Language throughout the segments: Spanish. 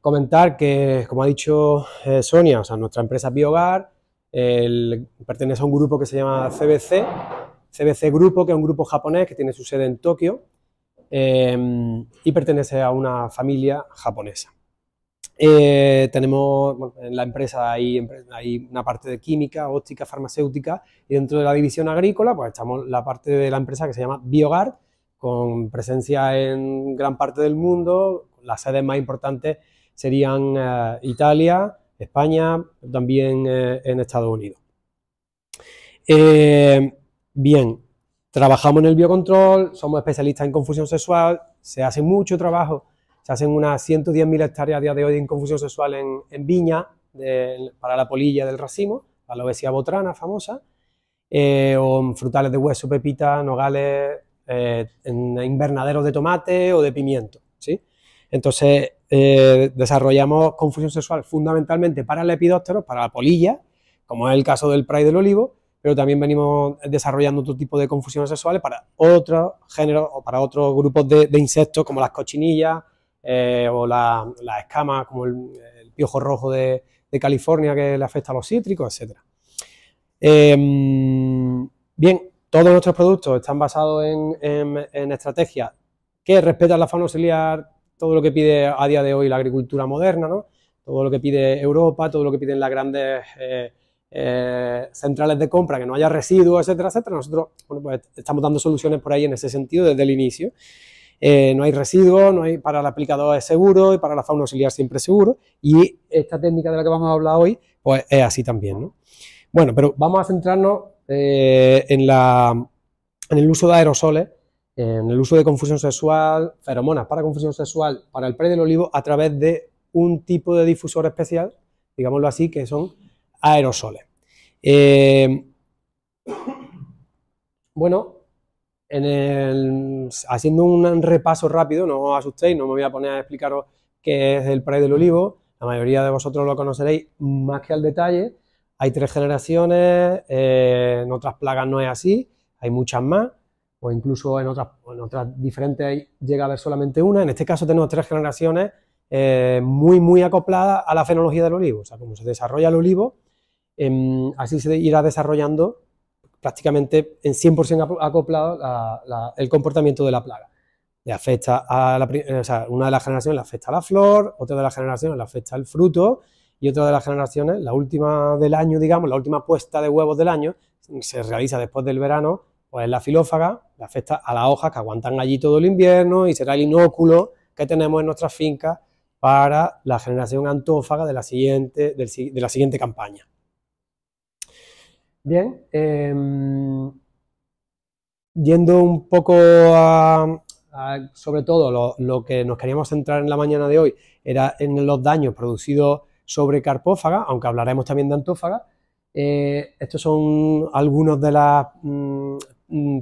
Comentar que, como ha dicho Sonia, o sea, nuestra empresa es Biogar, pertenece a un grupo que se llama CBC Grupo, que es un grupo japonés que tiene su sede en Tokio y pertenece a una familia japonesa. Tenemos, bueno, en la empresa hay una parte de química, óptica, farmacéutica, y dentro de la división agrícola pues estamos la parte de la empresa que se llama Biogar, con presencia en gran parte del mundo. Las sedes más importantes serían Italia, España, también en Estados Unidos. Bien, trabajamos en el biocontrol, somos especialistas en confusión sexual, se hace mucho trabajo. Se hacen unas 110.000 hectáreas a día de hoy en confusión sexual en viña para la polilla del racimo, la lobesia botrana famosa, o en frutales de hueso, pepita, nogales, en invernaderos de tomate o de pimiento, ¿sí? Entonces, desarrollamos confusión sexual fundamentalmente para lepidópteros, para la polilla, como es el caso del pride del olivo, pero también venimos desarrollando otro tipo de confusiones sexuales para otros géneros o para otros grupos de insectos, como las cochinillas, o las escamas, como el piojo rojo de California, que le afecta a los cítricos, etc. Bien, todos nuestros productos están basados en estrategias que respetan la fauna auxiliar, todo lo que pide a día de hoy la agricultura moderna, ¿no? Todo lo que pide Europa, todo lo que piden las grandes centrales de compra, que no haya residuos, etcétera, etcétera. Nosotros, bueno, pues estamos dando soluciones por ahí en ese sentido desde el inicio. No hay residuos, para el aplicador es seguro y para la fauna auxiliar siempre es seguro, y esta técnica de la que vamos a hablar hoy pues es así también, ¿no? Bueno, pero vamos a centrarnos en el uso de aerosoles, en el uso de confusión sexual, feromonas para confusión sexual para el pride del olivo a través de un tipo de difusor especial, digámoslo así, que son aerosoles. Bueno, haciendo un repaso rápido, no os asustéis, no me voy a poner a explicaros qué es el pride del olivo, la mayoría de vosotros lo conoceréis más que al detalle. Hay 3 generaciones, en otras plagas no es así, hay muchas más, o incluso en otras diferentes llega a haber solamente una. En este caso tenemos 3 generaciones muy acopladas a la fenología del olivo, o sea, como se desarrolla el olivo, así se irá desarrollando prácticamente en 100% acoplado el comportamiento de la plaga. Le afecta o sea, una de las generaciones le afecta a la flor, otra de las generaciones le afecta al fruto, y otra de las generaciones, la última del año, digamos, la última puesta de huevos del año, se realiza después del verano, pues la filófaga, le afecta a las hojas que aguantan allí todo el invierno, y será el inóculo que tenemos en nuestras fincas para la generación antófaga de la siguiente campaña. Bien, yendo un poco sobre todo lo que nos queríamos centrar en la mañana de hoy era en los daños producidos sobre carpófaga, aunque hablaremos también de antófaga. Estos son algunos de las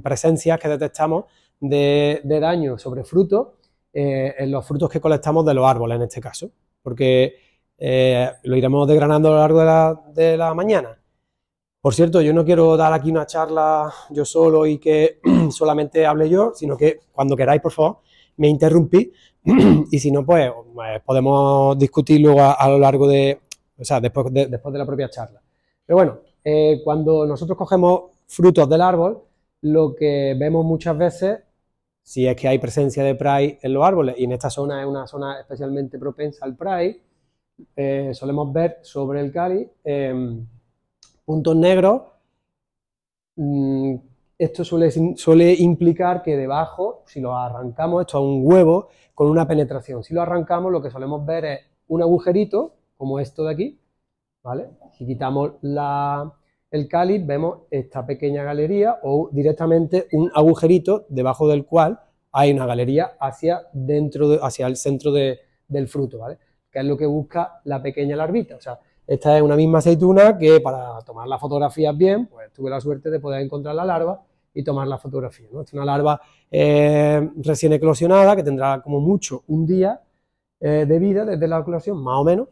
presencias que detectamos de daño sobre frutos, en los frutos que colectamos de los árboles en este caso, porque lo iremos desgranando a lo largo de la mañana. Por cierto, yo no quiero dar aquí una charla yo solo y que solamente hable yo, sino que cuando queráis, por favor, me interrumpís y si no, pues podemos discutir luego a lo largo o sea, después de la propia charla. Pero bueno, cuando nosotros cogemos frutos del árbol, lo que vemos muchas veces, si es que hay presencia de pride en los árboles, y en esta zona es una zona especialmente propensa al pride, solemos ver sobre el cáliz puntos negros. Esto suele implicar que debajo, si lo arrancamos, esto es un huevo con una penetración. Si lo arrancamos, lo que solemos ver es un agujerito, como esto de aquí, ¿vale? Si quitamos el cáliz, vemos esta pequeña galería o directamente un agujerito debajo del cual hay una galería hacia el centro del fruto, ¿vale? Que es lo que busca la pequeña larvita. O sea, esta es una misma aceituna que para tomar las fotografías bien, pues tuve la suerte de poder encontrar la larva y tomar la fotografía, ¿no? Es una larva recién eclosionada que tendrá como mucho un día de vida desde la eclosión, más o menos,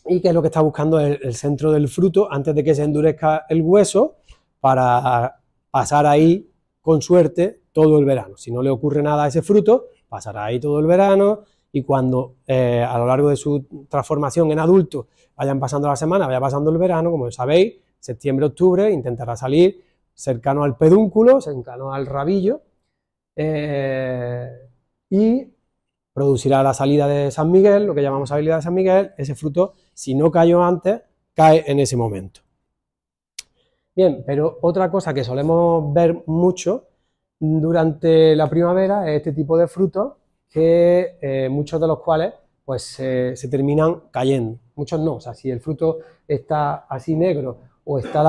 y que es lo que está buscando el centro del fruto antes de que se endurezca el hueso para pasar ahí con suerte todo el verano. Si no le ocurre nada a ese fruto, pasará ahí todo el verano y cuando a lo largo de su transformación en adulto vayan pasando las semanas, vaya pasando el verano, como sabéis, septiembre, octubre, intentará salir cercano al pedúnculo, cercano al rabillo, y producirá la salida de San Miguel, lo que llamamos salida de San Miguel. Ese fruto, si no cayó antes, cae en ese momento. Bien, pero otra cosa que solemos ver mucho durante la primavera es este tipo de frutos, que muchos de los cuales pues se terminan cayendo, muchos no. O sea, si el fruto está así negro o está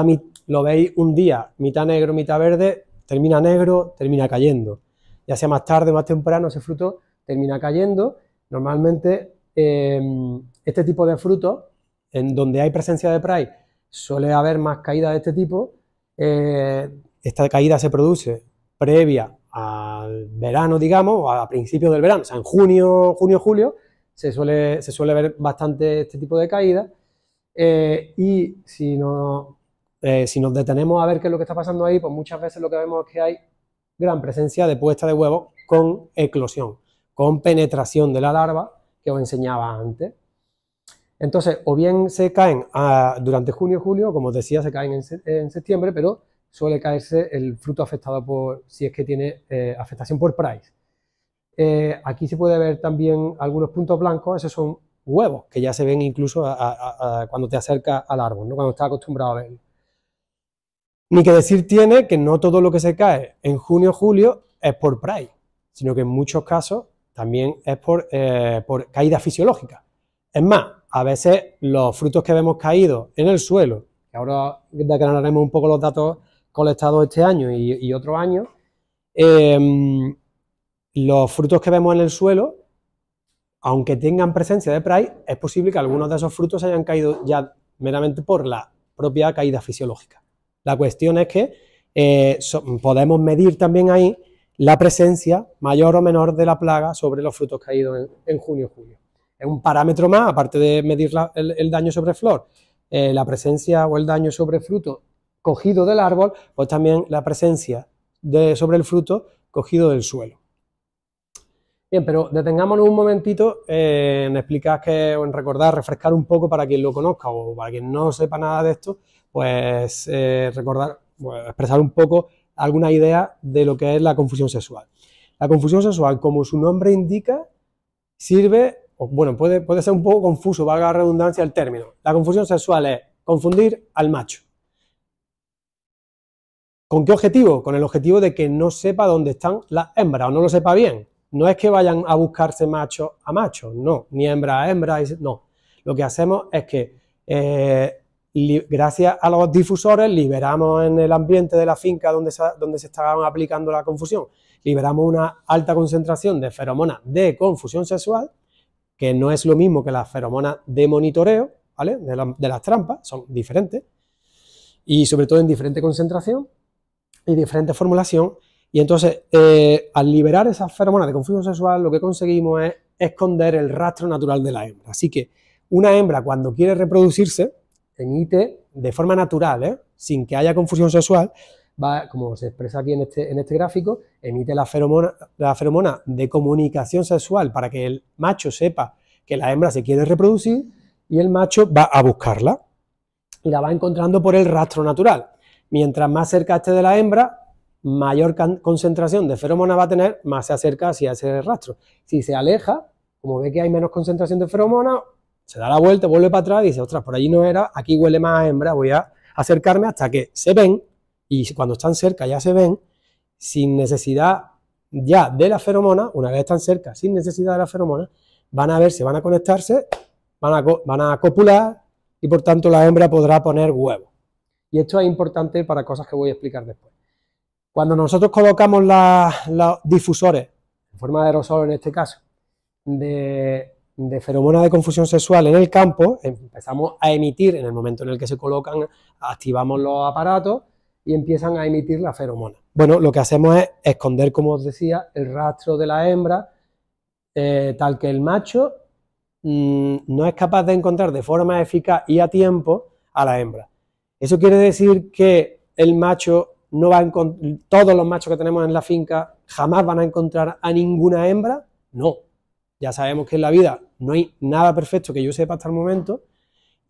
lo veis un día mitad negro, mitad verde, termina negro, termina cayendo, ya sea más tarde o más temprano, ese fruto termina cayendo. Normalmente este tipo de frutos, en donde hay presencia de Pride, suele haber más caída de este tipo. Esta caída se produce previa al verano, digamos, o a principios del verano, o sea, en junio, julio, se suele ver bastante este tipo de caída. Y si nos detenemos a ver qué es lo que está pasando ahí, pues muchas veces lo que vemos es que hay gran presencia de puesta de huevos con eclosión, con penetración de la larva que os enseñaba antes. Entonces, o bien se caen durante junio y julio, como os decía, se caen en septiembre, pero suele caerse el fruto afectado si es que tiene afectación por Price. Aquí se puede ver también algunos puntos blancos, esos son huevos, que ya se ven incluso cuando te acercas al árbol, ¿no? Cuando estás acostumbrado a verlo. Ni que decir tiene que no todo lo que se cae en junio o julio es por Price, sino que en muchos casos también es por caída fisiológica. Es más, a veces los frutos que vemos caídos en el suelo, que ahora declararemos un poco los datos colectados este año y otros años, los frutos que vemos en el suelo, aunque tengan presencia de Price, es posible que algunos de esos frutos hayan caído ya meramente por la propia caída fisiológica. La cuestión es que podemos medir también ahí la presencia mayor o menor de la plaga sobre los frutos caídos en junio o julio. Es un parámetro más, aparte de medir el daño sobre flor, la presencia o el daño sobre fruto cogido del árbol, pues también la presencia sobre el fruto cogido del suelo. Bien, pero detengámonos un momentito en explicar o en recordar, refrescar un poco para quien lo conozca o para quien no sepa nada de esto, pues recordar, pues, expresar un poco alguna idea de lo que es la confusión sexual. La confusión sexual, como su nombre indica, sirve, bueno, puede ser un poco confuso, valga la redundancia el término. La confusión sexual es confundir al macho. ¿Con qué objetivo? Con el objetivo de que no sepa dónde están las hembras o no lo sepa bien. No es que vayan a buscarse macho a macho, no, ni hembra a hembra, no. Lo que hacemos es que gracias a los difusores liberamos en el ambiente de la finca donde se estaban aplicando la confusión, liberamos una alta concentración de feromonas de confusión sexual, que no es lo mismo que las feromonas de monitoreo, ¿vale? De las trampas, son diferentes, y sobre todo en diferente concentración y diferente formulación. Y entonces, al liberar esas feromonas de confusión sexual, lo que conseguimos es esconder el rastro natural de la hembra. Así que una hembra, cuando quiere reproducirse, emite de forma natural, sin que haya confusión sexual, va, como se expresa aquí en este gráfico, emite la feromona de comunicación sexual para que el macho sepa que la hembra se quiere reproducir, y el macho va a buscarla y la va encontrando por el rastro natural. Mientras más cerca esté de la hembra, mayor concentración de feromonas va a tener, más se acerca hacia ese rastro. Si se aleja, como ve que hay menos concentración de feromonas, se da la vuelta, vuelve para atrás y dice, ostras, por allí no era, aquí huele más a hembra, voy a acercarme hasta que se ven, y cuando están cerca ya se ven, sin necesidad ya de la feromona. Una vez están cerca, sin necesidad de la feromona, van a verse, van a conectarse, van a copular, y por tanto la hembra podrá poner huevos. Y esto es importante para cosas que voy a explicar después. Cuando nosotros colocamos los difusores, en forma de aerosol en este caso, de feromonas de confusión sexual en el campo, empezamos a emitir, en el momento en el que se colocan, activamos los aparatos y empiezan a emitir la feromona. Bueno, lo que hacemos es esconder, como os decía, el rastro de la hembra, tal que el macho no es capaz de encontrar de forma eficaz y a tiempo a la hembra. Eso quiere decir que el macho no va a encontrar, todos los machos que tenemos en la finca jamás van a encontrar a ninguna hembra. No, Ya sabemos que en la vida no hay nada perfecto que yo sepa hasta el momento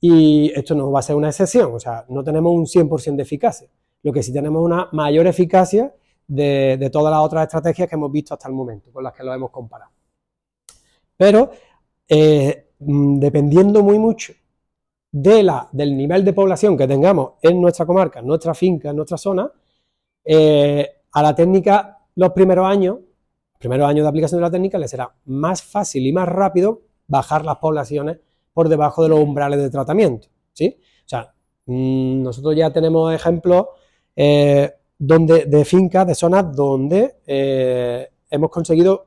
y esto no va a ser una excepción, o sea, no tenemos un 100% de eficacia, lo que sí tenemos una mayor eficacia de todas las otras estrategias que hemos visto hasta el momento, con las que lo hemos comparado. Pero dependiendo muy mucho del nivel de población que tengamos en nuestra comarca, en nuestra finca, en nuestra zona, a la técnica los primeros años de aplicación de la técnica les será más fácil y más rápido bajar las poblaciones por debajo de los umbrales de tratamiento, ¿sí? O sea, nosotros ya tenemos ejemplos de fincas, de zonas donde hemos conseguido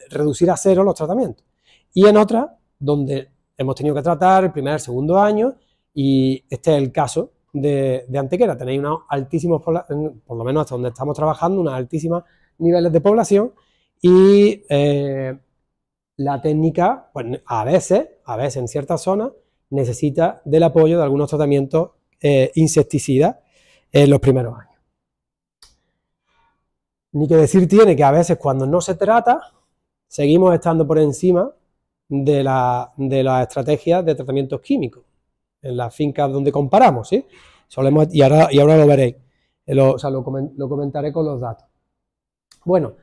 reducir a cero los tratamientos y en otras donde hemos tenido que tratar el primer, segundo año y este es el caso de Antequera. Tenéis unos altísimos, por lo menos hasta donde estamos trabajando, unos altísimos niveles de población y la técnica, pues a veces en ciertas zonas necesita del apoyo de algunos tratamientos insecticidas en los primeros años. Ni que decir tiene que a veces cuando no se trata, seguimos estando por encima de las estrategias de tratamientos químicos en las fincas donde comparamos, ¿sí? Y ahora lo veréis, lo comentaré con los datos. Bueno,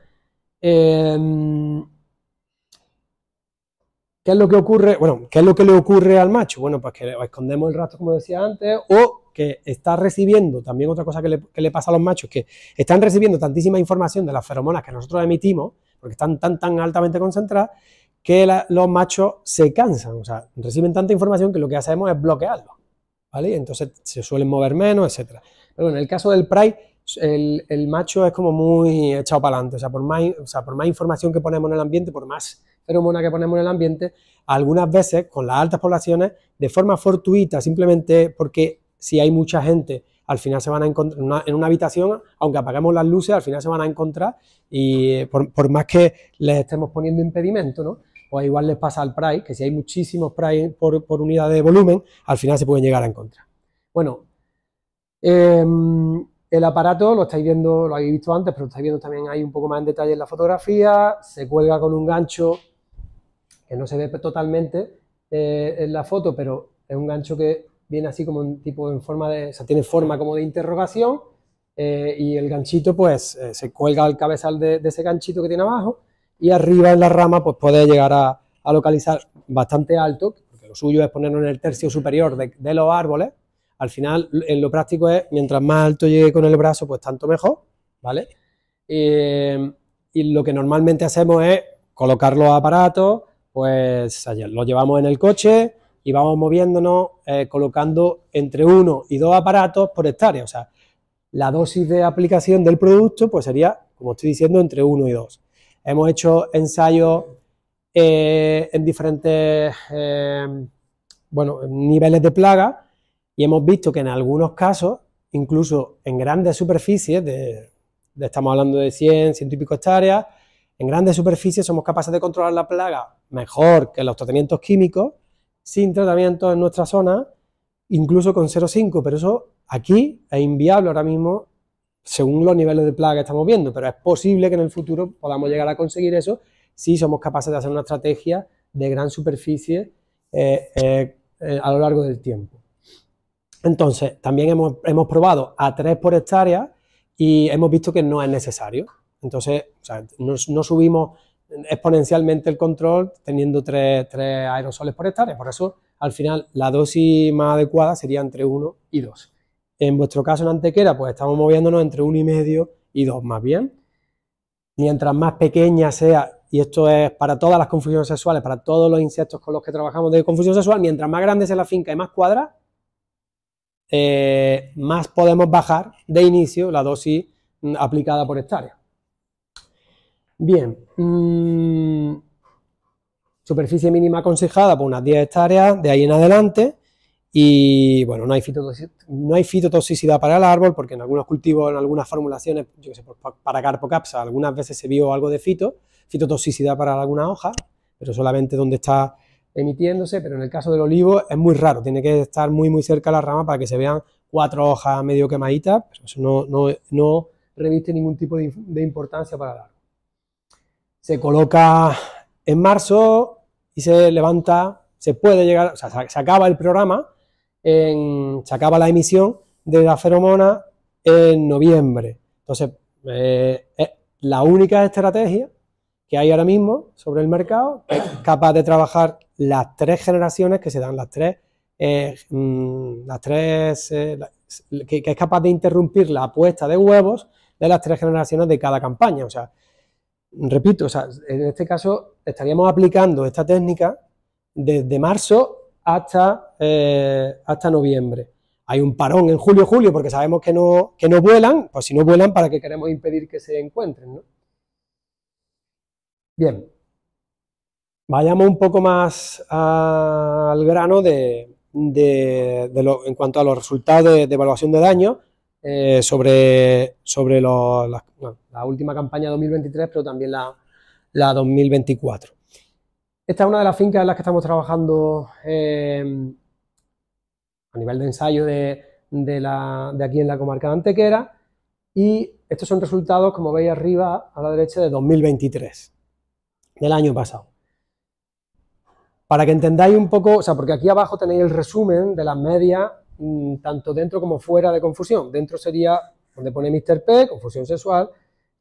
¿qué es lo que ocurre? Bueno, ¿qué es lo que le ocurre al macho? Bueno, pues que escondemos el rastro, como decía antes, o que está recibiendo, también otra cosa que le pasa a los machos, que están recibiendo tantísima información de las feromonas que nosotros emitimos, porque están tan altamente concentradas, que los machos se cansan, o sea, reciben tanta información que lo que hacemos es bloquearlo, ¿vale? Entonces se suelen mover menos, etcétera. Pero bueno, en el caso del Pride, el macho es como muy echado para adelante, o sea, por más información que ponemos en el ambiente, por más feromona que ponemos en el ambiente, algunas veces con las altas poblaciones, de forma fortuita, simplemente porque si hay mucha gente, al final se van a encontrar en una habitación, aunque apaguemos las luces, al final se van a encontrar y por más que les estemos poniendo impedimento, ¿no? Pues igual les pasa al Pride, que si hay muchísimos Pride por unidad de volumen, al final se pueden llegar a encontrar. Bueno, el aparato lo estáis viendo, lo habéis visto antes, pero lo estáis viendo también ahí un poco más en detalle en la fotografía, se cuelga con un gancho que no se ve totalmente en la foto, pero es un gancho que viene así como en forma de, o sea, tiene forma como de interrogación y el ganchito pues se cuelga al cabezal de ese ganchito que tiene abajo y arriba en la rama pues puede llegar a localizar bastante alto, porque lo suyo es ponerlo en el tercio superior de los árboles. Al final, en lo práctico es, mientras más alto llegue con el brazo, pues tanto mejor, ¿vale? Y lo que normalmente hacemos es colocar los aparatos, pues los llevamos en el coche y vamos moviéndonos, colocando entre 1 y 2 aparatos por hectárea. O sea, la dosis de aplicación del producto, pues sería, como estoy diciendo, entre 1 y 2. Hemos hecho ensayos en diferentes niveles de plaga y hemos visto que en algunos casos, incluso en grandes superficies, estamos hablando de 100 y pico hectáreas, en grandes superficies somos capaces de controlar la plaga mejor que los tratamientos químicos, sin tratamientos en nuestra zona, incluso con 0,5, pero eso aquí es inviable ahora mismo según los niveles de plaga que estamos viendo, pero es posible que en el futuro podamos llegar a conseguir eso si somos capaces de hacer una estrategia de gran superficie a lo largo del tiempo. Entonces, también hemos probado a 3 por hectárea y hemos visto que no es necesario. Entonces, o sea, no subimos exponencialmente el control teniendo 3 aerosoles por hectárea. Por eso, al final, la dosis más adecuada sería entre 1 y 2. En vuestro caso, en Antequera, pues estamos moviéndonos entre 1,5 y 2 más bien. Mientras más pequeña sea, y esto es para todas las confusiones sexuales, para todos los insectos con los que trabajamos de confusión sexual, mientras más grande sea la finca y más cuadra, más podemos bajar de inicio la dosis aplicada por hectárea. Bien, superficie mínima aconsejada por unas 10 hectáreas de ahí en adelante y bueno, no hay fitotoxicidad para el árbol porque en algunos cultivos, en algunas formulaciones, yo que sé, para Carpocapsa algunas veces se vio algo de fitotoxicidad para algunas hojas, pero solamente donde está emitiéndose, pero en el caso del olivo es muy raro, tiene que estar muy cerca de la rama para que se vean 4 hojas medio quemaditas, pero eso no reviste ningún tipo de importancia para el árbol. Se coloca en marzo y se levanta, se puede llegar, o sea, se acaba el programa, se acaba la emisión de la feromona en noviembre. Entonces, es la única estrategia que hay ahora mismo sobre el mercado que es capaz de trabajar las 3 generaciones que se dan, que es capaz de interrumpir la puesta de huevos de las 3 generaciones de cada campaña. O sea, repito, o sea, en este caso estaríamos aplicando esta técnica desde marzo hasta noviembre. Hay un parón en julio, porque sabemos que no vuelan, pues si no vuelan, ¿para qué queremos impedir que se encuentren, ¿no? Bien, vayamos un poco más al grano en cuanto a los resultados de evaluación de daño sobre la última campaña 2023, pero también la 2024. Esta es una de las fincas en las que estamos trabajando a nivel de ensayo de aquí en la comarca de Antequera, y estos son resultados, como veis arriba a la derecha, de 2023, del año pasado. Para que entendáis un poco, o sea, porque aquí abajo tenéis el resumen de las medias, tanto dentro como fuera de confusión. Dentro sería donde pone Mr. P, confusión sexual,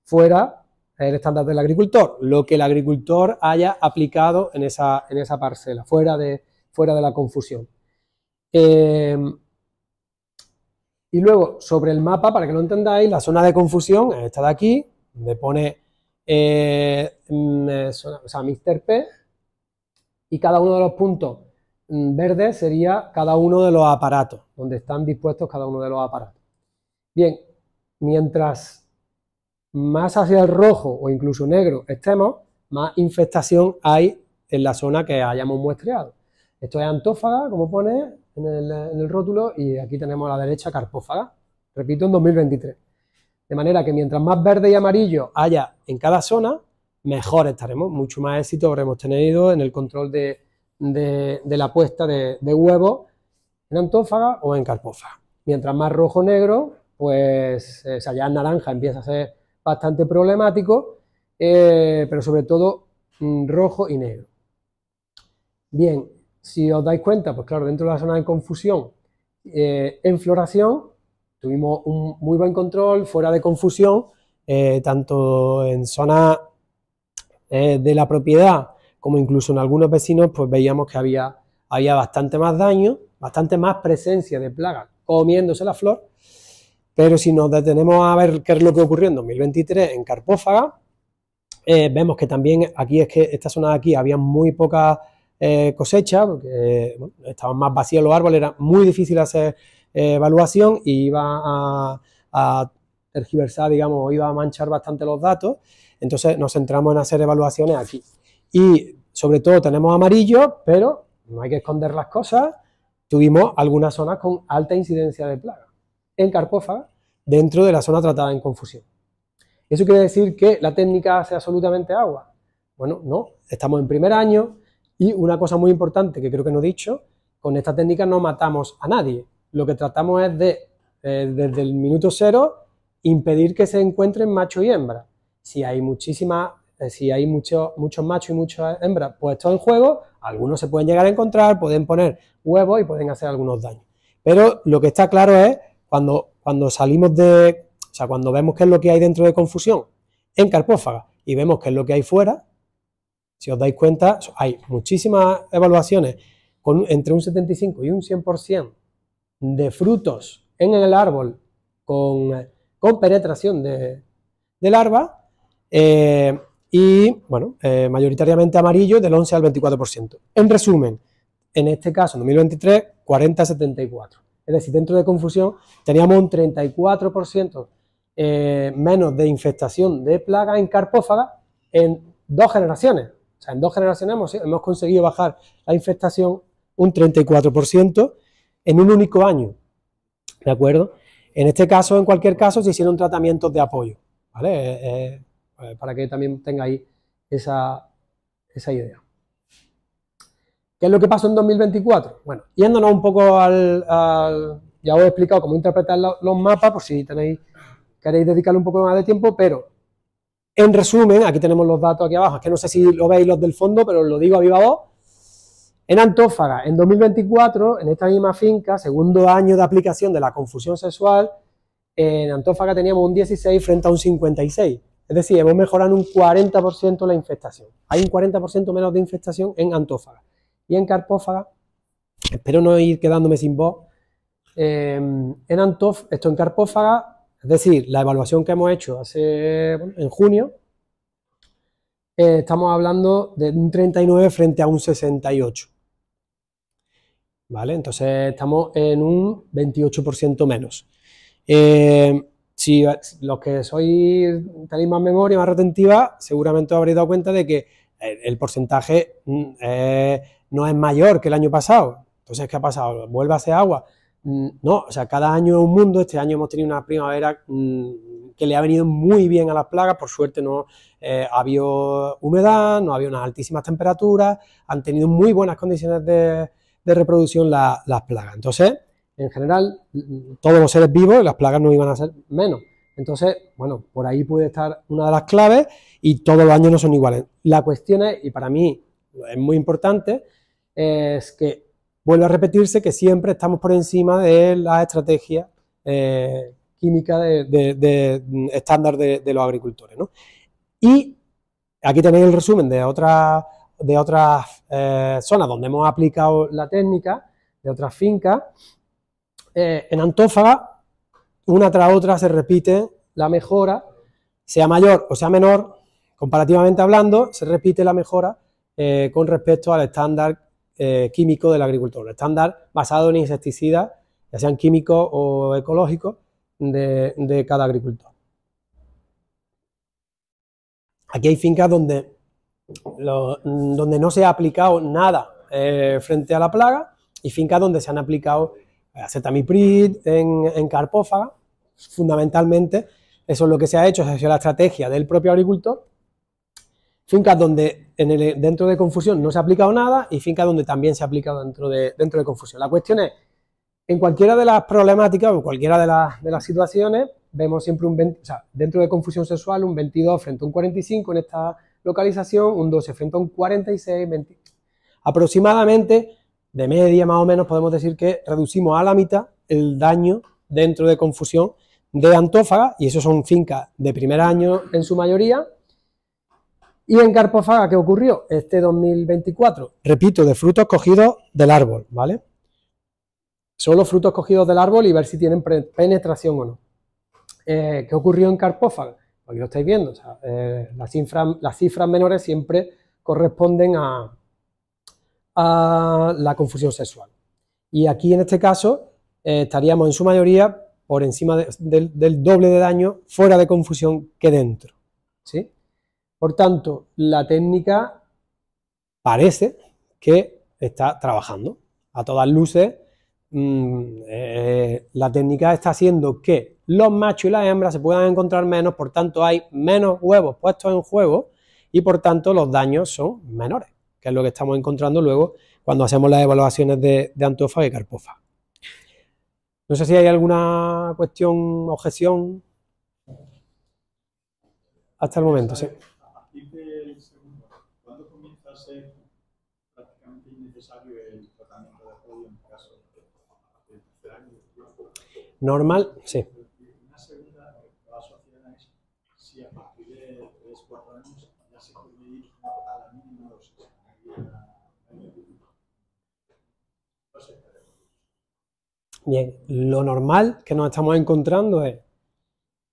fuera el estándar del agricultor, lo que el agricultor haya aplicado en esa parcela, fuera de la confusión. Y luego, sobre el mapa, para que lo entendáis, la zona de confusión es esta de aquí, donde pone Mr. P, y cada uno de los puntos verdes sería cada uno de los aparatos, donde están dispuestos cada uno de los aparatos. Bien, mientras más hacia el rojo o incluso negro estemos, más infestación hay en la zona que hayamos muestreado. Esto es antófaga, como pone en el rótulo, y aquí tenemos a la derecha carpófaga, repito, en 2023. De manera que mientras más verde y amarillo haya en cada zona, mejor estaremos, mucho más éxito habremos tenido en el control de la puesta de huevos en antófaga o en carpófaga. Mientras más rojo negro, pues ya en naranja empieza a ser bastante problemático, pero sobre todo rojo y negro. Bien, si os dais cuenta, pues claro, dentro de la zona de confusión, en floración, tuvimos un muy buen control, fuera de confusión, tanto en zona de la propiedad como incluso en algunos vecinos, pues veíamos que había bastante más daño, bastante más presencia de plagas comiéndose la flor. Pero si nos detenemos a ver qué es lo que ocurrió en 2023 en carpófaga, vemos que también aquí es que esta zona de aquí había muy poca cosecha, porque bueno, estaban más vacíos los árboles, era muy difícil hacer evaluación y iba a tergiversar, digamos, iba a manchar bastante los datos. Entonces nos centramos en hacer evaluaciones aquí. Y sobre todo tenemos amarillo, pero no hay que esconder las cosas, tuvimos algunas zonas con alta incidencia de plaga en carpófaga dentro de la zona tratada en confusión. ¿Eso quiere decir que la técnica hace absolutamente agua? Bueno, no, estamos en primer año y una cosa muy importante que creo que no he dicho, con esta técnica no matamos a nadie. Lo que tratamos es de, desde el minuto 0, impedir que se encuentren macho y hembra. Si hay muchos machos y muchas hembras puestos en juego, algunos se pueden llegar a encontrar, pueden poner huevos y pueden hacer algunos daños. Pero lo que está claro es cuando salimos cuando vemos qué es lo que hay dentro de confusión en carpófaga y vemos qué es lo que hay fuera, si os dais cuenta, hay muchísimas evaluaciones con entre un 75 y un 100% de frutos en el árbol con penetración de larva y, bueno, mayoritariamente amarillo del 11 al 24%. En resumen, en este caso, en 2023, 40-74. Es decir, dentro de confusión teníamos un 34% menos de infestación de plagas en carpófaga en 2 generaciones. O sea, en 2 generaciones hemos conseguido bajar la infestación un 34% en un único año. ¿De acuerdo? En este caso, en cualquier caso, se hicieron tratamientos de apoyo, ¿vale? Para que también tengáis esa idea. ¿Qué es lo que pasó en 2024? Bueno, yéndonos un poco ya os he explicado cómo interpretar los mapas, por si queréis dedicarle un poco más de tiempo, pero En resumen, aquí tenemos los datos aquí abajo, es que no sé si lo veis los del fondo, pero os lo digo a viva voz. En Antófaga, en 2024, en esta misma finca, segundo año de aplicación de la confusión sexual, en Antófaga teníamos un 16 frente a un 56. Es decir, hemos mejorado un 40% la infestación. Hay un 40% menos de infestación en Antófaga. Y en Carpófaga, espero no ir quedándome sin voz, esto en Carpófaga, es decir, la evaluación que hemos hecho en junio, estamos hablando de un 39 frente a un 68. ¿Vale? Entonces estamos en un 28% menos. Si los que tenéis más memoria, más retentiva, seguramente os habréis dado cuenta de que el porcentaje no es mayor que el año pasado. Entonces, ¿qué ha pasado? ¿Vuelve a ser agua? No, o sea, cada año es un mundo. Este año hemos tenido una primavera que le ha venido muy bien a las plagas. Por suerte no ha habido humedad, no ha habido unas altísimas temperaturas, han tenido muy buenas condiciones de reproducción las plagas. Entonces, en general, todos los seres vivos, las plagas no iban a ser menos. Entonces, bueno, por ahí puede estar una de las claves y todos los años no son iguales. La cuestión es, y para mí es muy importante, es que vuelve a repetirse que siempre estamos por encima de la estrategia química de estándar de los agricultores, ¿no? Y aquí tenéis el resumen de otras zonas donde hemos aplicado la técnica, de otras fincas. En Antófaga, una tras otra se repite la mejora, sea mayor o sea menor, comparativamente hablando, se repite la mejora con respecto al estándar químico del agricultor, el estándar basado en insecticidas, ya sean químicos o ecológicos, de cada agricultor. Aquí hay fincas donde no se ha aplicado nada frente a la plaga y fincas donde se han aplicado acetamiprid en Carpófaga. Fundamentalmente, eso es lo que se ha hecho, esa ha sido la estrategia del propio agricultor. Fincas donde dentro de confusión no se ha aplicado nada y fincas donde también se ha aplicado dentro de confusión. La cuestión es, en cualquiera de las problemáticas o en cualquiera de las situaciones, vemos siempre dentro de confusión sexual un 22 frente a un 45 en esta localización, un 12 frente a un 46, 20. Aproximadamente, de media más o menos, podemos decir que reducimos a la mitad el daño dentro de confusión de Antófaga, y eso son fincas de primer año en su mayoría. Y en Carpófaga, ¿qué ocurrió? Este 2024, repito, de frutos cogidos del árbol, ¿vale? Solo frutos cogidos del árbol y ver si tienen penetración o no. ¿Qué ocurrió en Carpófaga? Aquí lo estáis viendo, o sea, las cifras menores siempre corresponden a la confusión sexual. Y aquí en este caso estaríamos en su mayoría por encima del doble de daño fuera de confusión que dentro, ¿sí? Por tanto, la técnica parece que está trabajando. A todas luces, la técnica está haciendo que los machos y las hembras se puedan encontrar menos, por tanto hay menos huevos puestos en juego y por tanto los daños son menores, que es lo que estamos encontrando luego cuando hacemos las evaluaciones de Antófaga y Carpófaga. No sé si hay alguna cuestión, objeción hasta el momento. Sí. A partir del segundo, ¿cuándo comienza a ser prácticamente innecesario el tratamiento de apoyo en caso del tercer año? Normal, sí. Una segunda va asociada a eso. Si a partir de 3-4 años ya se puede ir a la mínima dosis. Bien, lo normal que nos estamos encontrando es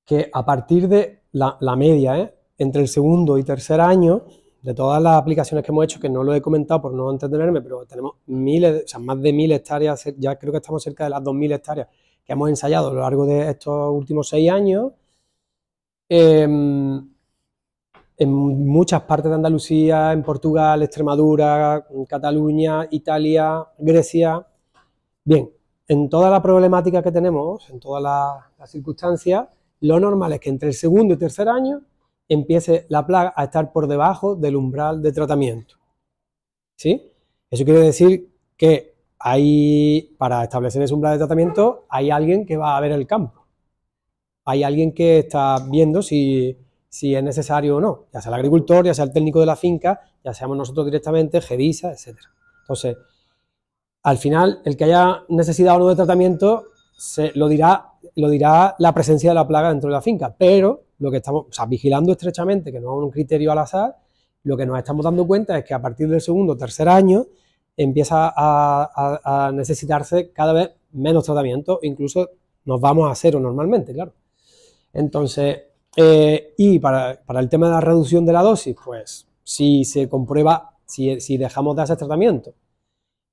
que a partir de la media, entre el segundo y tercer año, de todas las aplicaciones que hemos hecho, que no lo he comentado por no entretenerme, pero tenemos miles, o sea, más de 1000 hectáreas, ya creo que estamos cerca de las 2000 hectáreas que hemos ensayado a lo largo de estos últimos 6 años, en muchas partes de Andalucía, en Portugal, Extremadura, Cataluña, Italia, Grecia. Bien, en toda la problemática que tenemos, en todas las circunstancias, lo normal es que entre el segundo y tercer año empiece la plaga a estar por debajo del umbral de tratamiento. ¿Sí? Eso quiere decir que para establecer ese umbral de tratamiento, hay alguien que va a ver el campo. Hay alguien que está viendo si si es necesario o no, ya sea el agricultor, ya sea el técnico de la finca, ya seamos nosotros directamente, GEDISA, etc. Entonces, al final, el que haya necesidad o no de tratamiento lo dirá la presencia de la plaga dentro de la finca, pero lo que estamos, o sea, vigilando estrechamente, que no es un criterio al azar, lo que nos estamos dando cuenta es que a partir del segundo o tercer año empieza a necesitarse cada vez menos tratamiento, incluso nos vamos a cero normalmente, claro. Entonces, y para el tema de la reducción de la dosis, pues si se comprueba, si dejamos de hacer tratamiento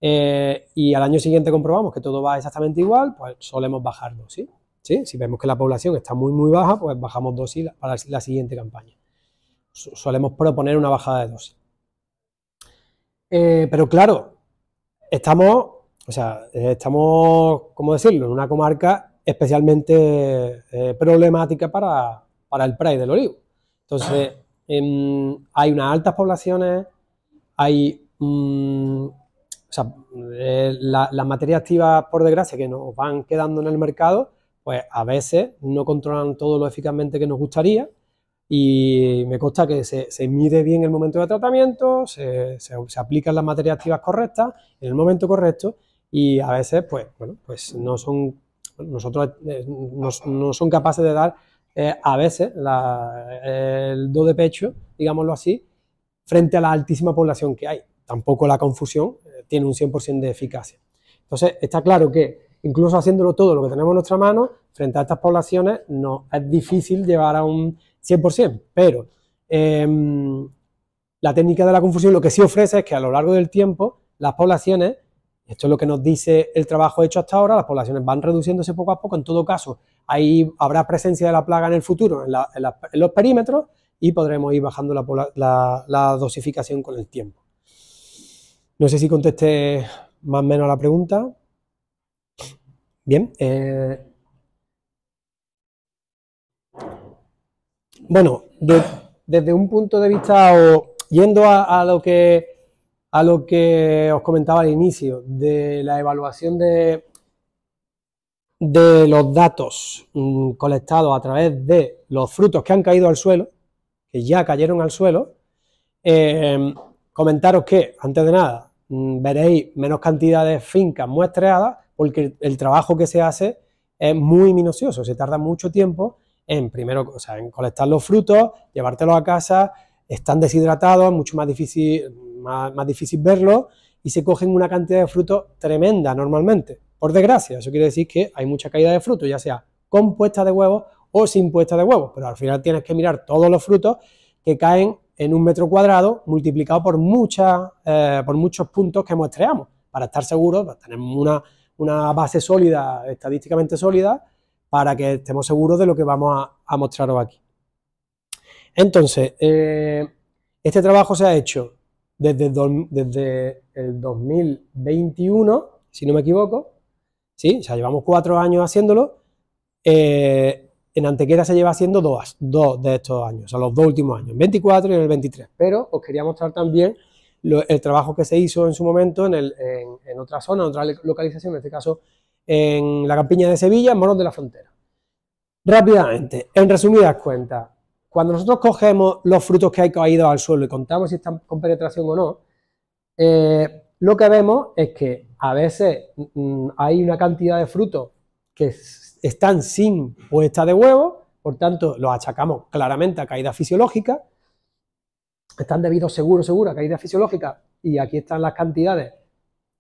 y al año siguiente comprobamos que todo va exactamente igual, pues solemos bajar dosis. ¿Sí? Si vemos que la población está muy baja, pues bajamos dosis para la siguiente campaña. Solemos proponer una bajada de dosis. Pero claro, estamos, ¿cómo decirlo?, en una comarca especialmente problemática para el Pride del olivo. Entonces, hay unas altas poblaciones, hay las materias activas, por desgracia, que nos van quedando en el mercado, pues a veces no controlan todo lo eficazmente que nos gustaría, y me consta que se mide bien el momento de tratamiento, se aplican las materias activas correctas en el momento correcto, y a veces pues no son capaces de dar a veces el do de pecho, digámoslo así, frente a la altísima población que hay. Tampoco la confusión tiene un 100% de eficacia. Entonces está claro que incluso haciéndolo todo lo que tenemos en nuestra mano, frente a estas poblaciones no es difícil llevar a un 100%, pero la técnica de la confusión lo que sí ofrece es que a lo largo del tiempo las poblaciones, esto es lo que nos dice el trabajo hecho hasta ahora, las poblaciones van reduciéndose poco a poco. En todo caso, habrá presencia de la plaga en el futuro en los perímetros, y podremos ir bajando la dosificación con el tiempo. No sé si contesté más o menos a la pregunta. Bien. Bueno, desde un punto de vista, o yendo a lo que os comentaba al inicio, de la evaluación de los datos colectados a través de los frutos que han caído al suelo, que ya cayeron al suelo, comentaros que, antes de nada, veréis menos cantidad de fincas muestreadas, porque el trabajo que se hace es muy minucioso, se tarda mucho tiempo en colectar los frutos, llevártelos a casa, están deshidratados, es mucho más difícil verlos, y se cogen una cantidad de frutos tremenda normalmente. Por desgracia, eso quiere decir que hay mucha caída de frutos, ya sea con puesta de huevos o sin puesta de huevos, pero al final tienes que mirar todos los frutos que caen en 1 metro cuadrado multiplicado por muchos puntos que muestreamos, para estar seguros, para tener una base sólida, estadísticamente sólida, para que estemos seguros de lo que vamos a mostraros aquí. Entonces, este trabajo se ha hecho desde el 2021, si no me equivoco, ¿sí? O sea, llevamos 4 años haciéndolo. En Antequera se lleva haciendo 2 de estos años, o sea, los 2 últimos años, en 24 y en el 23. Pero os quería mostrar también el trabajo que se hizo en su momento en otra zona, en otra localización, en este caso en la campiña de Sevilla, en Morón de la Frontera. Rápidamente, en resumidas cuentas, cuando nosotros cogemos los frutos que hay caídos al suelo y contamos si están con penetración o no, lo que vemos es que a veces hay una cantidad de frutos que están sin puesta de huevo, por tanto los achacamos claramente a caída fisiológica, están debidos seguro a caída fisiológica, y aquí están las cantidades,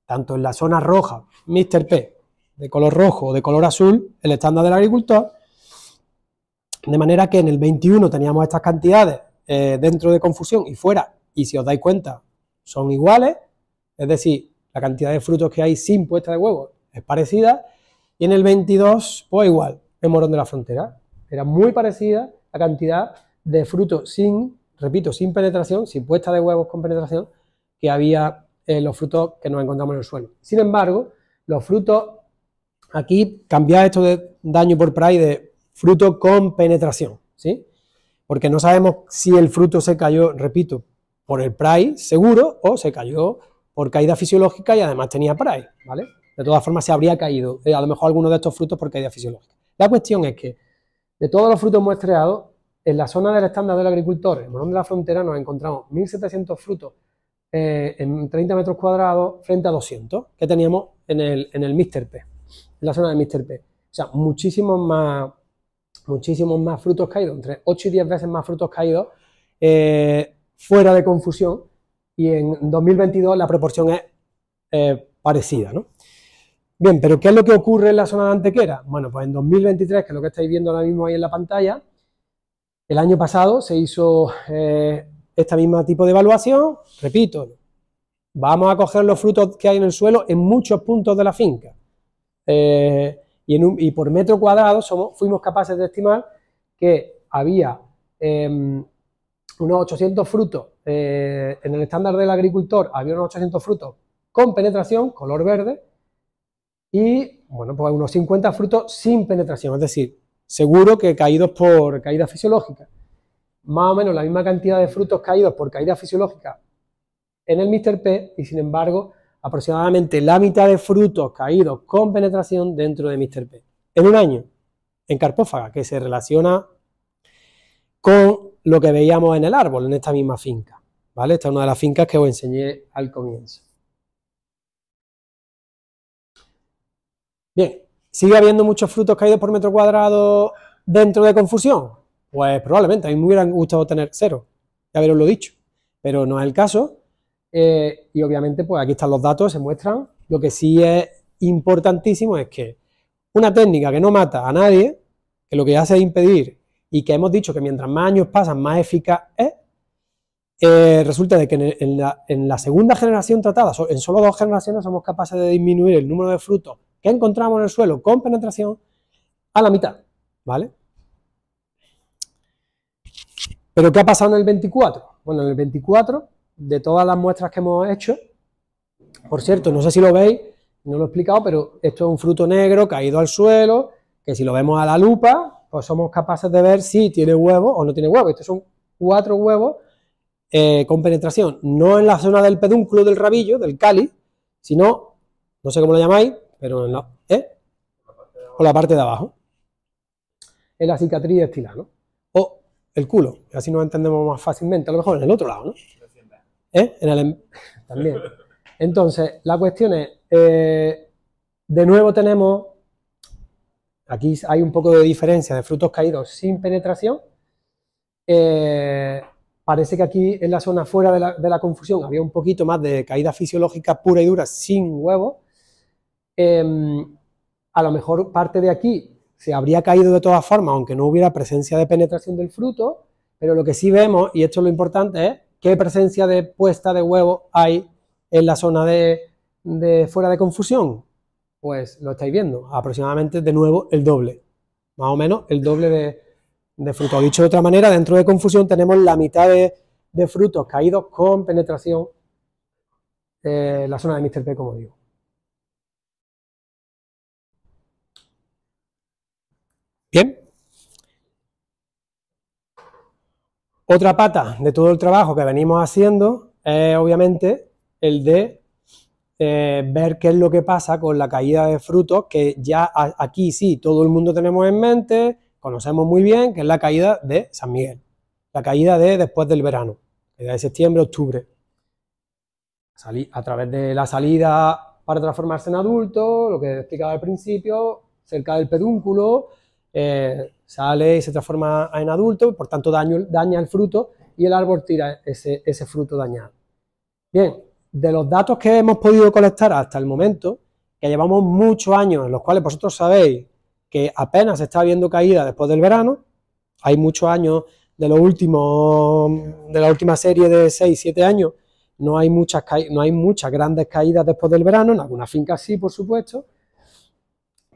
tanto en la zona roja, Mr. P, de color rojo o de color azul, el estándar del agricultor, de manera que en el 21 teníamos estas cantidades dentro de confusión y fuera, y si os dais cuenta son iguales, es decir, la cantidad de frutos que hay sin puesta de huevo es parecida, y en el 22 pues igual, en Morón de la Frontera, era muy parecida la cantidad de frutos sin penetración, sin puesta de huevos con penetración, que había los frutos que nos encontramos en el suelo. Sin embargo, los frutos, aquí cambiar esto de daño por Pride de fruto con penetración, ¿sí? Porque no sabemos si el fruto se cayó, repito, por el Pride seguro, o se cayó por caída fisiológica y además tenía Pride, ¿vale? De todas formas se habría caído, a lo mejor alguno de estos frutos por caída fisiológica. La cuestión es que de todos los frutos muestreados, en la zona del estándar del agricultor, en Morón de la Frontera, nos encontramos 1.700 frutos en 30 metros cuadrados frente a 200 que teníamos en el Mr. P, en la zona del Mr. P. O sea, muchísimos más frutos caídos, entre 8 y 10 veces más frutos caídos fuera de confusión, y en 2022 la proporción es parecida, ¿no? Bien, pero ¿qué es lo que ocurre en la zona de Antequera? Bueno, pues en 2023, que es lo que estáis viendo ahora mismo ahí en la pantalla, el año pasado se hizo esta misma tipo de evaluación. Repito, vamos a coger los frutos que hay en el suelo en muchos puntos de la finca. Y por metro cuadrado fuimos capaces de estimar que había unos 800 frutos, en el estándar del agricultor había unos 800 frutos con penetración, color verde, y bueno, pues unos 50 frutos sin penetración, es decir, seguro que caídos por caída fisiológica. Más o menos la misma cantidad de frutos caídos por caída fisiológica en el Mr. P, y sin embargo, aproximadamente la mitad de frutos caídos con penetración dentro de Mr. P. En un año, en Carpófaga, que se relaciona con lo que veíamos en el árbol, en esta misma finca, ¿vale? Esta es una de las fincas que os enseñé al comienzo. Bien, ¿sigue habiendo muchos frutos caídos por metro cuadrado dentro de confusión? Pues probablemente, a mí me hubieran gustado tener 0, ya haberoslo dicho, pero no es el caso, y obviamente pues aquí están los datos, se muestran. Lo que sí es importantísimo es que una técnica que no mata a nadie, que lo que hace es impedir, y que hemos dicho que mientras más años pasan más eficaz es, resulta de que en la segunda generación tratada, en solo 2 generaciones, somos capaces de disminuir el número de frutos que encontramos en el suelo con penetración a la mitad, ¿vale? ¿Pero qué ha pasado en el 24? Bueno, en el 24, de todas las muestras que hemos hecho, por cierto, no sé si lo veis, no lo he explicado, pero esto es un fruto negro caído al suelo, que si lo vemos a la lupa, pues somos capaces de ver si tiene huevo o no tiene huevo. Estos son 4 huevos con penetración, no en la zona del pedúnculo del rabillo, del cáliz, sino, no sé cómo lo llamáis, pero en por la parte de abajo, en la cicatriz estilar, ¿no? O el culo, así nos entendemos más fácilmente, a lo mejor en el otro lado, ¿no? También. Entonces, la cuestión es, de nuevo tenemos, aquí hay un poco de diferencia de frutos caídos sin penetración. Parece que aquí en la zona fuera de la confusión había un poquito más de caída fisiológica pura y dura sin huevo. A lo mejor parte de aquí se habría caído de todas formas, aunque no hubiera presencia de penetración del fruto, pero lo que sí vemos, y esto es lo importante, es qué presencia de puesta de huevo hay en la zona de fuera de confusión. Pues lo estáis viendo, aproximadamente de nuevo el doble, más o menos el doble de frutos. Dicho de otra manera, dentro de confusión tenemos la mitad de frutos caídos con penetración en la zona de Mr. P, como digo. Bien. Otra pata de todo el trabajo que venimos haciendo es obviamente el de ver qué es lo que pasa con la caída de frutos, que ya aquí sí todo el mundo tenemos en mente, conocemos muy bien, que es la caída de San Miguel, la caída de después del verano, de septiembre, octubre, a través de la salida para transformarse en adulto, lo que explicaba al principio, cerca del pedúnculo, sale y se transforma en adulto, por tanto daña el fruto y el árbol tira ese fruto dañado. Bien, de los datos que hemos podido colectar hasta el momento, que llevamos muchos años en los cuales vosotros sabéis que apenas se está viendo caída después del verano, hay muchos años de la última serie de 6-7 años, no hay muchas grandes caídas después del verano, en algunas fincas sí, por supuesto,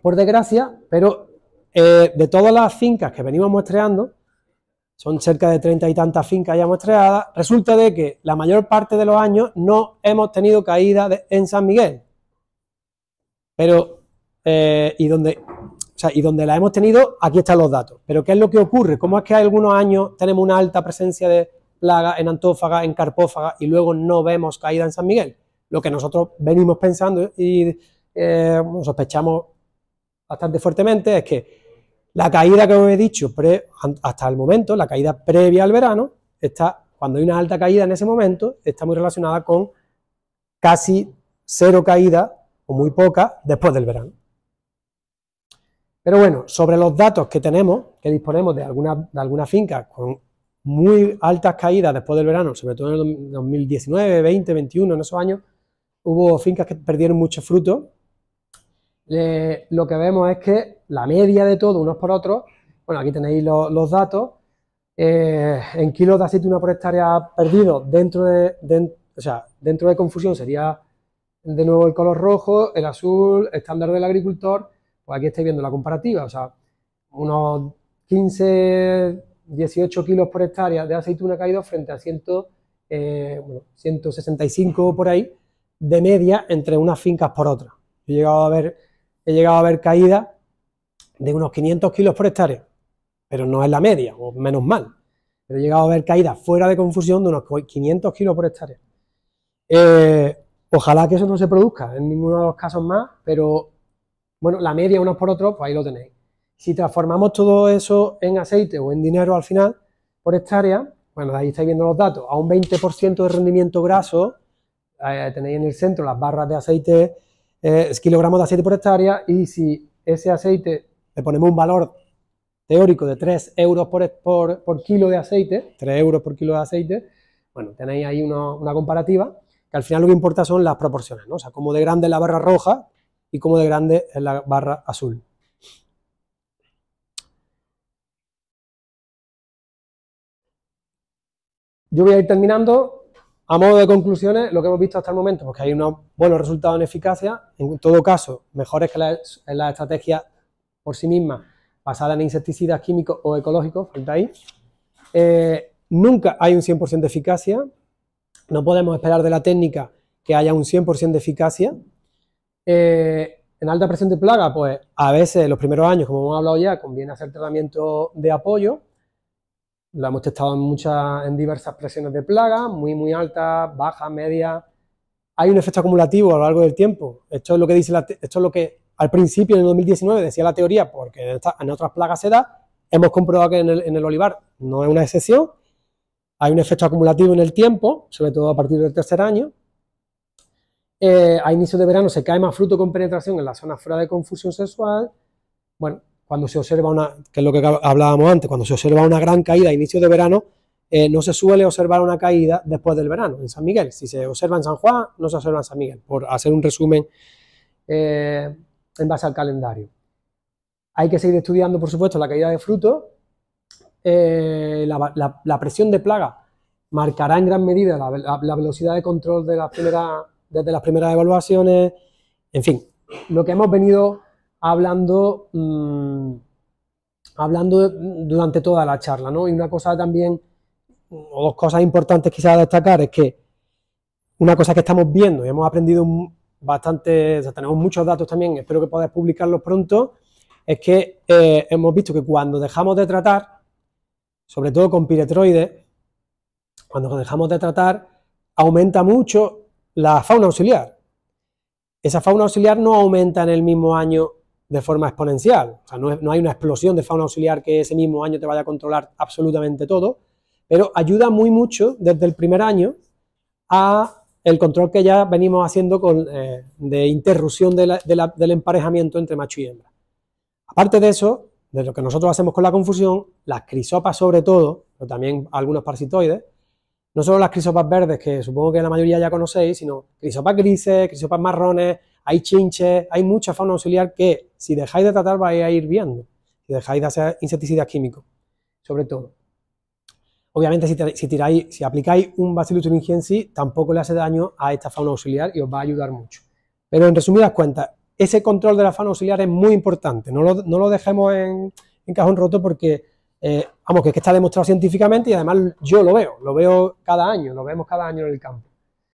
por desgracia, pero de todas las fincas que venimos muestreando, son cerca de 30 y tantas fincas ya muestreadas, resulta de que la mayor parte de los años no hemos tenido caída en San Miguel. Pero, y donde la hemos tenido, aquí están los datos. Pero ¿qué es lo que ocurre? ¿Cómo es que algunos años tenemos una alta presencia de plaga en Antófaga, en Carpófaga, y luego no vemos caída en San Miguel? Lo que nosotros venimos pensando y sospechamos bastante fuertemente es que La caída que os he dicho hasta el momento, la caída previa al verano, cuando hay una alta caída en ese momento, está muy relacionada con casi cero caída o muy poca después del verano. Pero bueno, sobre los datos que tenemos, que disponemos de algunas fincas con muy altas caídas después del verano, sobre todo en el 2019, 20, 21, en esos años, hubo fincas que perdieron mucho fruto. Lo que vemos es que la media de todo, unos por otros, bueno, aquí tenéis los datos, en kilos de aceituna por hectárea perdido dentro de confusión sería de nuevo el color rojo, el azul, estándar del agricultor. Pues aquí estáis viendo la comparativa, o sea, unos 15, 18 kilos por hectárea de aceituna caídos frente a 165 por ahí de media entre unas fincas por otras. He llegado a ver caídas de unos 500 kilos por hectárea, pero no es la media, o menos mal. Pero he llegado a ver caídas fuera de confusión de unos 500 kilos por hectárea. Ojalá que eso no se produzca en ninguno de los casos más, pero bueno, la media unos por otros, pues ahí lo tenéis. Si transformamos todo eso en aceite o en dinero al final, por hectárea, bueno, ahí estáis viendo los datos, a un 20% de rendimiento graso, tenéis en el centro las barras de aceite, kilogramos de aceite por hectárea, y si ese aceite le ponemos un valor teórico de 3 euros por kilo de aceite, 3 euros por kilo de aceite, bueno, tenéis ahí una comparativa, que al final lo que importa son las proporciones, ¿no? O sea, cómo de grande es la barra roja y cómo de grande es la barra azul. Yo voy a ir terminando. A modo de conclusiones, lo que hemos visto hasta el momento, pues que hay unos buenos resultados en eficacia, en todo caso, mejores que la estrategia por sí misma, basada en insecticidas químicos o ecológicos, falta ahí. Nunca hay un 100% de eficacia, no podemos esperar de la técnica que haya un 100% de eficacia. En alta presión de plaga, pues a veces en los primeros años, como hemos hablado ya, conviene hacer tratamiento de apoyo. Lo hemos testado en diversas presiones de plaga, muy altas, bajas, medias. Hay un efecto acumulativo a lo largo del tiempo. Esto es lo que dice esto es lo que al principio, en el 2019, decía la teoría, porque en otras plagas se da. Hemos comprobado que en el olivar no es una excepción. Hay un efecto acumulativo en el tiempo, sobre todo a partir del tercer año. A inicio de verano se cae más fruto con penetración en la zona fuera de confusión sexual. Bueno, cuando se observa que es lo que hablábamos antes, cuando se observa una gran caída a inicio de verano, no se suele observar una caída después del verano en San Miguel. Si se observa en San Juan, no se observa en San Miguel, por hacer un resumen en base al calendario. Hay que seguir estudiando, por supuesto, la caída de fruto. La presión de plaga marcará en gran medida la velocidad de control desde las primeras evaluaciones. En fin, lo que hemos venido hablando durante toda la charla, ¿no? Y una cosa también, o dos cosas importantes quizás a destacar, es que una cosa que estamos viendo y hemos aprendido bastante, o sea, tenemos muchos datos también, espero que podáis publicarlos pronto, es que hemos visto que cuando dejamos de tratar, sobre todo con piretroides, cuando dejamos de tratar, aumenta mucho la fauna auxiliar. Esa fauna auxiliar no aumenta en el mismo año de forma exponencial, o sea, no hay una explosión de fauna auxiliar que ese mismo año te vaya a controlar absolutamente todo, pero ayuda mucho desde el primer año a el control que ya venimos haciendo de interrupción del emparejamiento entre macho y hembra. Aparte de eso, de lo que nosotros hacemos con la confusión, las crisopas sobre todo, pero también algunos parasitoides, no solo las crisopas verdes, que supongo que la mayoría ya conocéis, sino crisopas grises, crisopas marrones, hay chinches, hay mucha fauna auxiliar que si dejáis de tratar vais a ir viendo, si dejáis de hacer insecticidas químicos, sobre todo. Obviamente si aplicáis un Bacillus thuringiensis tampoco le hace daño a esta fauna auxiliar y os va a ayudar mucho. Pero en resumidas cuentas, ese control de la fauna auxiliar es muy importante, no lo dejemos en cajón roto porque, vamos, que es que está demostrado científicamente y además yo lo veo cada año, lo vemos cada año en el campo.